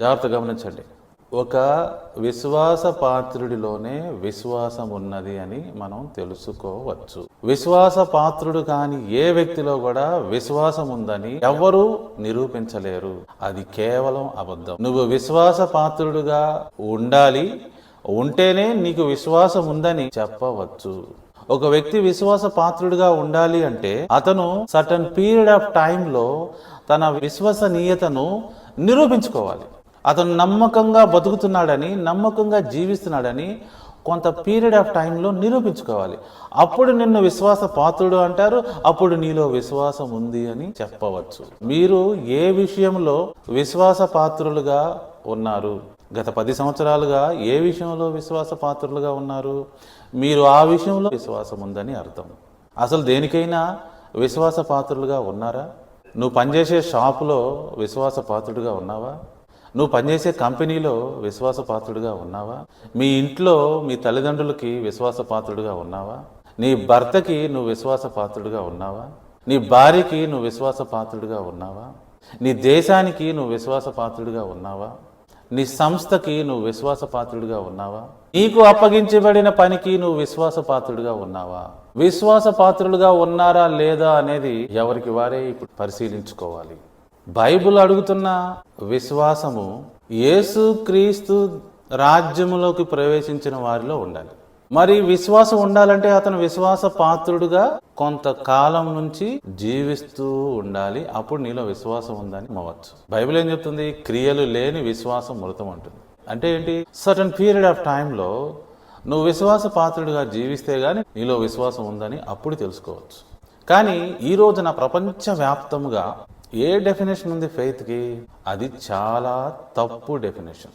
జాగ్రత్తగా గమనించండి. ఒక విశ్వాస పాత్రుడిలోనే విశ్వాసం ఉన్నది అని మనం తెలుసుకోవచ్చు. విశ్వాస పాత్రుడు కాని ఏ వ్యక్తిలో కూడా విశ్వాసం ఉందని ఎవ్వరూ నిరూపించలేరు. అది కేవలం అబద్ధం. నువ్వు విశ్వాస పాత్రుడుగా ఉండాలి, ఉంటేనే నీకు విశ్వాసం ఉందని చెప్పవచ్చు. ఒక వ్యక్తి విశ్వాస పాత్రుడిగా ఉండాలి అంటే అతను సర్టన్ పీరియడ్ ఆఫ్ టైంలో తన విశ్వసనీయతను నిరూపించుకోవాలి. అతను నమ్మకంగా బతుకుతున్నాడని, నమ్మకంగా జీవిస్తున్నాడని కొంత పీరియడ్ ఆఫ్ టైంలో నిరూపించుకోవాలి. అప్పుడు నిన్ను విశ్వాస పాత్రుడు అంటారు, అప్పుడు నీలో విశ్వాసం ఉంది అని చెప్పవచ్చు. మీరు ఏ విషయంలో విశ్వాస పాత్రులుగా ఉన్నారు? గత 10 సంవత్సరాలుగా ఏ విషయంలో విశ్వాస పాత్రులుగా ఉన్నారు? మీరు ఆ విషయంలో విశ్వాసం ఉందని అర్థం. అసలు దేనికైనా విశ్వాస పాత్రులుగా ఉన్నారా? నువ్వు పనిచేసే షాపులో విశ్వాస పాత్రుడుగా ఉన్నావా? నువ్వు పనిచేసే కంపెనీలో విశ్వాస పాత్రుడుగా ఉన్నావా? మీ ఇంట్లో మీ తల్లిదండ్రులకి విశ్వాస పాత్రుడుగా ఉన్నావా? నీ భర్తకి నువ్వు విశ్వాస పాత్రుడుగా ఉన్నావా? నీ భార్యకి నువ్వు విశ్వాస పాత్రుడుగా ఉన్నావా? నీ దేశానికి నువ్వు విశ్వాస పాత్రుడుగా ఉన్నావా? నీ సంస్థకి నువ్వు విశ్వాస పాత్రుడిగా ఉన్నావా? నీకు అప్పగించబడిన పనికి నువ్వు విశ్వాస పాత్రుడిగా ఉన్నావా? విశ్వాస పాత్రులుగా ఉన్నారా లేదా అనేది ఎవరికి వారే ఇప్పుడు పరిశీలించుకోవాలి. బైబిల్ అడుగుతున్న విశ్వాసము యేసు క్రీస్తు రాజ్యములోకి ప్రవేశించిన వారిలో ఉండాలి. మరి విశ్వాసం ఉండాలంటే అతను విశ్వాస పాత్రుడుగా కొంతకాలం నుంచి జీవిస్తూ ఉండాలి. అప్పుడు నీలో విశ్వాసం ఉందని నమ్మవచ్చు. బైబిల్ ఏం చెప్తుంది? క్రియలు లేని విశ్వాసం మృతం అంటుంది. అంటే ఏంటి? సర్టన్ పీరియడ్ ఆఫ్ టైంలో నువ్వు విశ్వాస పాత్రుడిగా జీవిస్తే గానీ నీలో విశ్వాసం ఉందని అప్పుడు తెలుసుకోవచ్చు. కానీ ఈ రోజున ప్రపంచవ్యాప్తముగా ఏ డెఫినేషన్ ఉంది ఫెయిత్కి? అది చాలా తప్పు డెఫినేషన్.